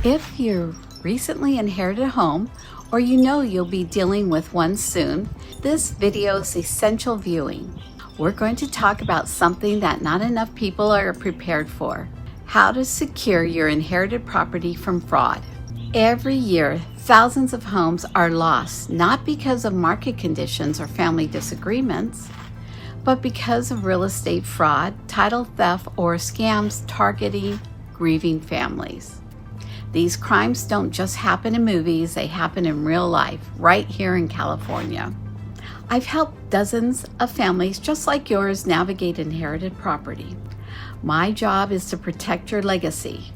If you recently inherited a home, or you know you'll be dealing with one soon, this video is essential viewing. We're going to talk about something that not enough people are prepared for: how to secure your inherited property from fraud. Every year, thousands of homes are lost, not because of market conditions or family disagreements, but because of real estate fraud, title theft, or scams targeting grieving families. These crimes don't just happen in movies, they happen in real life, right here in California. I've helped dozens of families just like yours navigate inherited property. My job is to protect your legacy,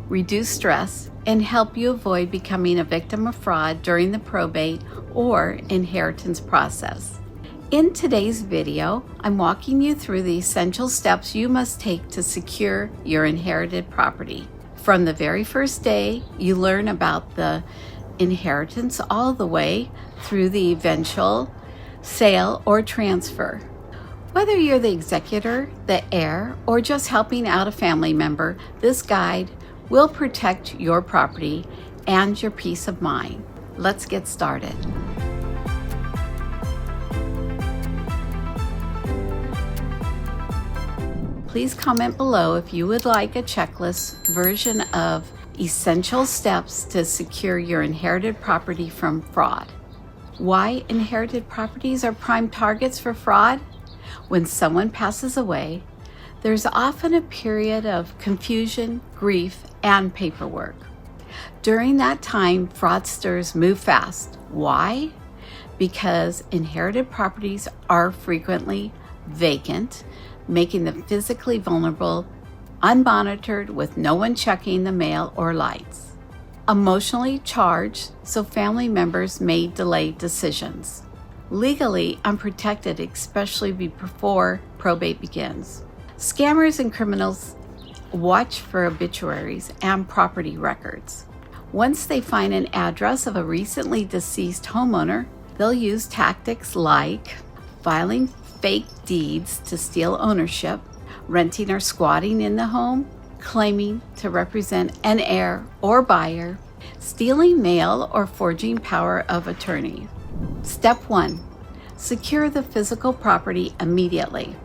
reduce stress, and help you avoid becoming a victim of fraud during the probate or inheritance process. In today's video, I'm walking you through the essential steps you must take to secure your inherited property. From the very first day, you learn about the inheritance all the way through the eventual sale or transfer. Whether you're the executor, the heir, or just helping out a family member, this guide will protect your property and your peace of mind. Let's get started. Please comment below if you would like a checklist version of essential steps to secure your inherited property from fraud. Why inherited properties are prime targets for fraud? When someone passes away, there's often a period of confusion, grief, and paperwork. During that time, fraudsters move fast. Why? Because inherited properties are frequently vacant, making them physically vulnerable, unmonitored, with no one checking the mail or lights. Emotionally charged, so family members may delay decisions. Legally unprotected, especially before probate begins. Scammers and criminals watch for obituaries and property records. Once they find an address of a recently deceased homeowner, they'll use tactics like filing fake deeds to steal ownership, renting or squatting in the home, claiming to represent an heir or buyer, stealing mail, or forging power of attorney. Step 1. Secure the physical property immediately.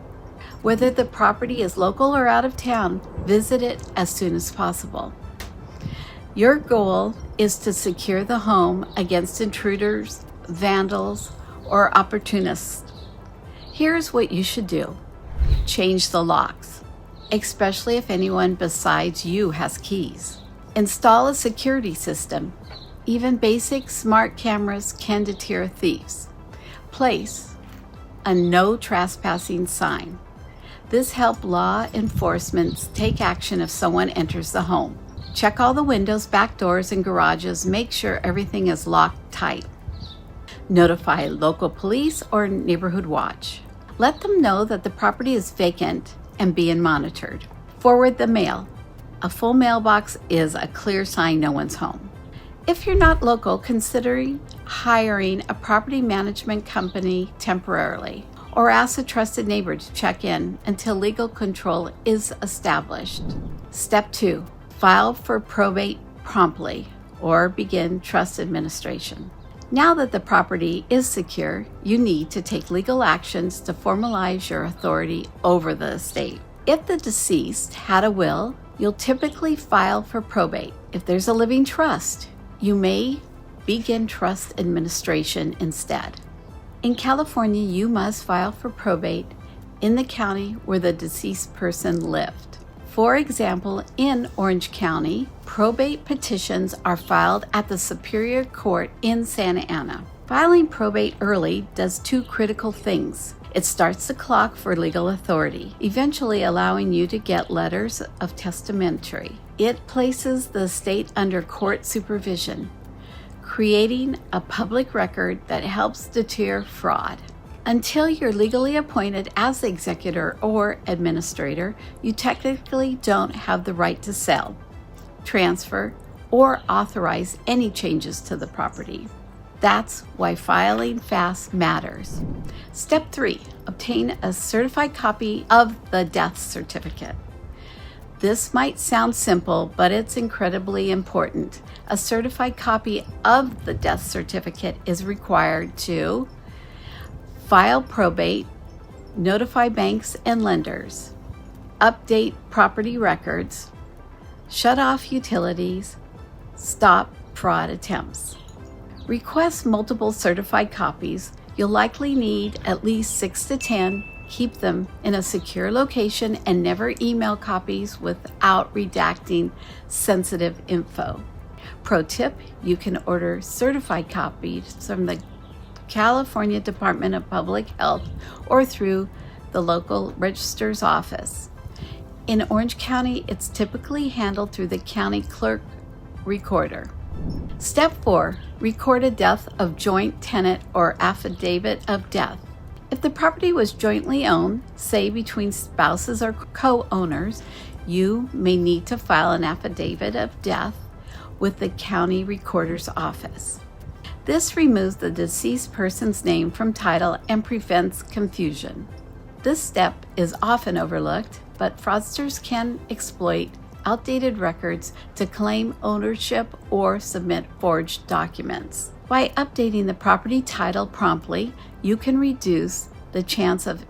Whether the property is local or out of town, visit it as soon as possible. Your goal is to secure the home against intruders, vandals, or opportunists. Here's what you should do. Change the locks, especially if anyone besides you has keys. Install a security system. Even basic smart cameras can deter thieves. Place a no trespassing sign. This helps law enforcement take action if someone enters the home. Check all the windows, back doors, and garages. Make sure everything is locked tight. Notify local police or neighborhood watch. Let them know that the property is vacant and being monitored. Forward the mail. A full mailbox is a clear sign no one's home. If you're not local, consider hiring a property management company temporarily, or ask a trusted neighbor to check in until legal control is established. Step 2. File for probate promptly or begin trust administration. Now that the property is secure, you need to take legal actions to formalize your authority over the estate. If the deceased had a will, you'll typically file for probate. If there's a living trust, you may begin trust administration instead. In California, you must file for probate in the county where the deceased person lived. For example, in Orange County, probate petitions are filed at the Superior Court in Santa Ana. Filing probate early does two critical things. It starts the clock for legal authority, eventually allowing you to get letters of testamentary. It places the estate under court supervision, creating a public record that helps deter fraud. Until you're legally appointed as the executor or administrator, you technically don't have the right to sell, transfer, or authorize any changes to the property. That's why filing fast matters. Step 3, obtain a certified copy of the death certificate. This might sound simple, but it's incredibly important. A certified copy of the death certificate is required to file probate, notify banks and lenders, update property records, shut off utilities, stop fraud attempts. Request multiple certified copies. You'll likely need at least 6 to 10. Keep them in a secure location and never email copies without redacting sensitive info. Pro tip, you can order certified copies from the California Department of Public Health or through the local registrar's office. In Orange County, it's typically handled through the county clerk recorder. Step 4, record a death of joint tenant or affidavit of death. If the property was jointly owned, say between spouses or co-owners, you may need to file an affidavit of death with the county recorder's office. This removes the deceased person's name from title and prevents confusion. This step is often overlooked, but fraudsters can exploit outdated records to claim ownership or submit forged documents. By updating the property title promptly, you can reduce the chance of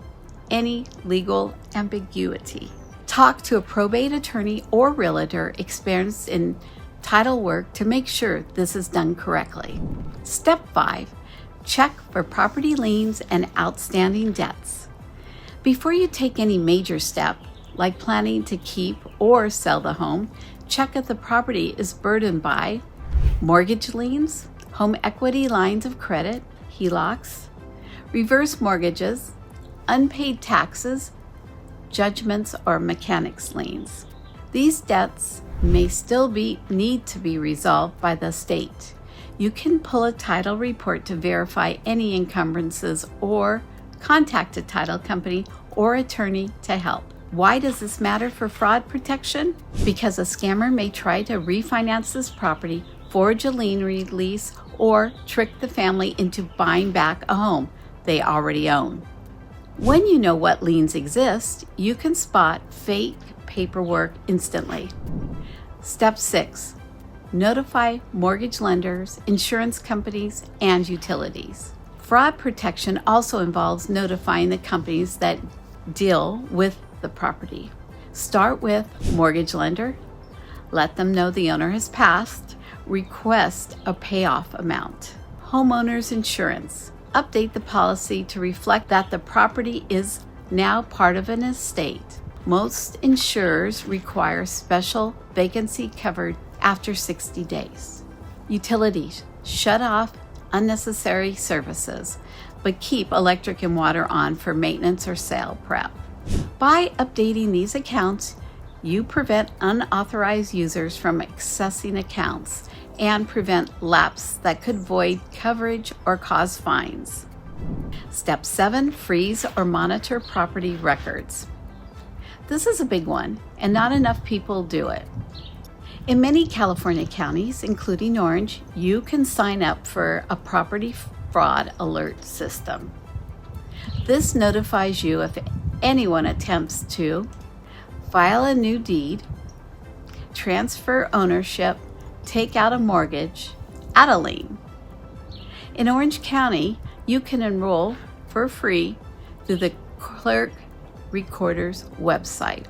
any legal ambiguity. Talk to a probate attorney or realtor experienced in title work to make sure this is done correctly. Step 5, check for property liens and outstanding debts. Before you take any major step, like planning to keep or sell the home, check if the property is burdened by mortgage liens, home equity lines of credit, HELOCs, reverse mortgages, unpaid taxes, judgments, or mechanics liens. These debts may still need to be resolved by the state. You can pull a title report to verify any encumbrances or contact a title company or attorney to help. Why does this matter for fraud protection? Because a scammer may try to refinance this property, forge a lien release, or trick the family into buying back a home they already own. When you know what liens exist, you can spot fake paperwork instantly. Step 6, notify mortgage lenders, insurance companies, and utilities. Fraud protection also involves notifying the companies that deal with the property. Start with mortgage lender, let them know the owner has passed, request a payoff amount. Homeowners insurance, update the policy to reflect that the property is now part of an estate. Most insurers require special vacancy covered after 60 days. Utilities, shut off unnecessary services, but keep electric and water on for maintenance or sale prep. By updating these accounts, you prevent unauthorized users from accessing accounts and prevent lapse that could void coverage or cause fines. Step 7, freeze or monitor property records. This is a big one, and not enough people do it. In many California counties, including Orange, you can sign up for a property fraud alert system. This notifies you if anyone attempts to file a new deed, transfer ownership, take out a mortgage, add a lien. In Orange County, you can enroll for free through the clerk recorder's website.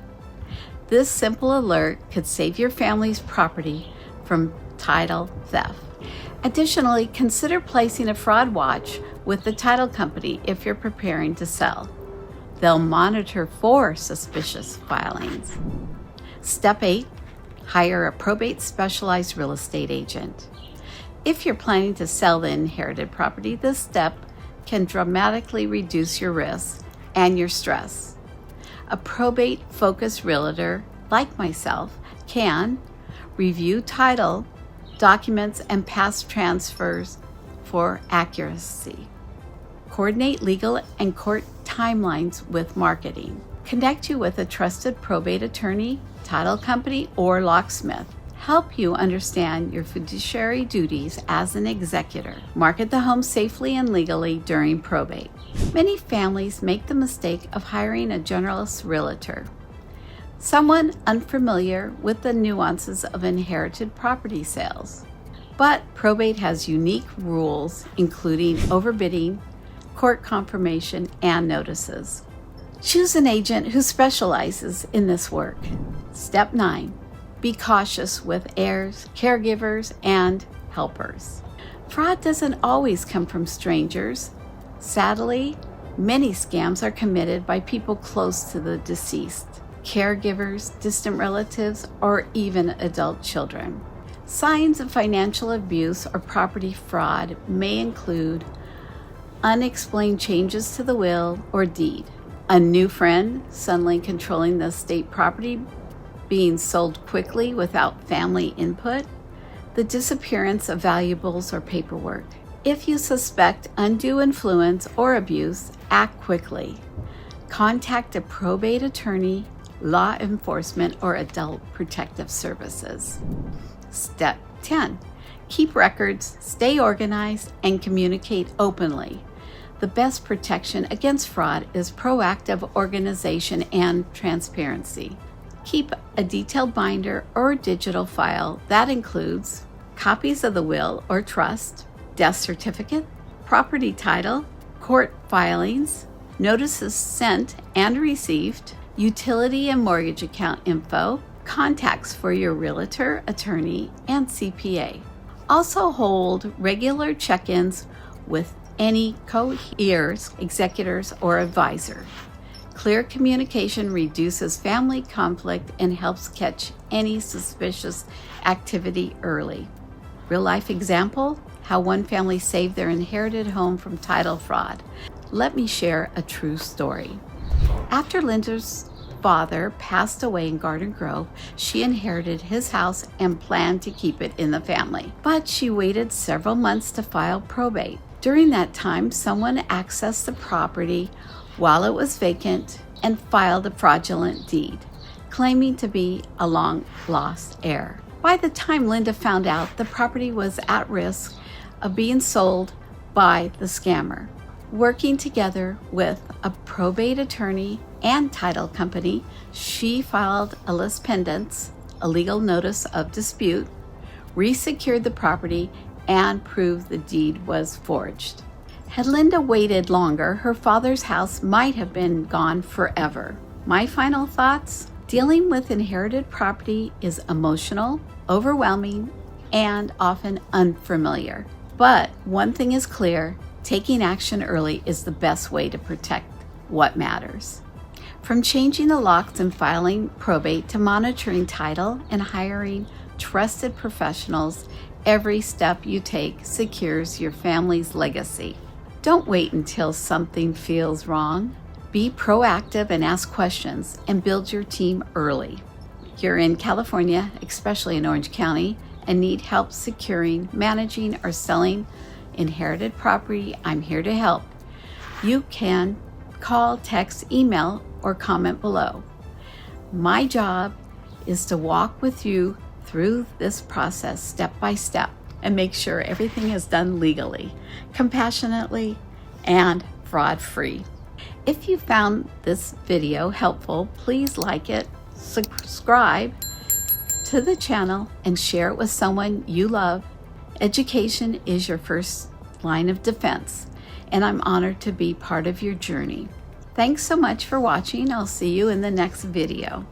This simple alert could save your family's property from title theft. Additionally, consider placing a fraud watch with the title company if you're preparing to sell. They'll monitor for suspicious filings. Step 8, hire a probate specialized real estate agent. If you're planning to sell the inherited property, this step can dramatically reduce your risk and your stress. A probate-focused realtor, like myself, can review title, documents, and past transfers for accuracy. Coordinate legal and court timelines with marketing. Connect you with a trusted probate attorney, title company, or locksmith. Help you understand your fiduciary duties as an executor. Market the home safely and legally during probate. Many families make the mistake of hiring a generalist realtor. someone unfamiliar with the nuances of inherited property sales. But probate has unique rules, including overbidding, court confirmation, and notices. Choose an agent who specializes in this work. Step 9. Be cautious with heirs, caregivers, and helpers. Fraud doesn't always come from strangers. Sadly, many scams are committed by people close to the deceased, caregivers, distant relatives, or even adult children. Signs of financial abuse or property fraud may include unexplained changes to the will or deed, a new friend suddenly controlling the estate property being sold quickly without family input, the disappearance of valuables or paperwork. If you suspect undue influence or abuse, act quickly. Contact a probate attorney, law enforcement, or adult protective services. Step 10. Keep records, stay organized, and communicate openly. The best protection against fraud is proactive organization and transparency. Keep a detailed binder or digital file that includes copies of the will or trust, death certificate, property title, court filings, notices sent and received, utility and mortgage account info, contacts for your realtor, attorney, and CPA. Also hold regular check-ins with any co-heirs, executors, or advisor. Clear communication reduces family conflict and helps catch any suspicious activity early. Real-life example, how one family saved their inherited home from title fraud. Let me share a true story. After Linda's father passed away in Garden Grove, she inherited his house and planned to keep it in the family. But she waited several months to file probate. During that time, someone accessed the property while it was vacant and filed a fraudulent deed, claiming to be a long-lost heir. By the time Linda found out, the property was at risk of being sold by the scammer. Working together with a probate attorney and title company, she filed a lis pendens, a legal notice of dispute, resecured the property, and proved the deed was forged. Had Linda waited longer, her father's house might have been gone forever. My final thoughts? Dealing with inherited property is emotional, overwhelming, and often unfamiliar. But one thing is clear, taking action early is the best way to protect what matters. From changing the locks and filing probate to monitoring title and hiring trusted professionals, every step you take secures your family's legacy. Don't wait until something feels wrong. Be proactive and ask questions and build your team early. You're in California, especially in Orange County, and need help securing, managing, or selling inherited property, I'm here to help. You can call, text, email, or comment below. My job is to walk with you through this process step by step and make sure everything is done legally, compassionately, and fraud-free. If you found this video helpful, please like it, subscribe to the channel, and share it with someone you love. Education is your first line of defense, and I'm honored to be part of your journey. Thanks so much for watching. I'll see you in the next video.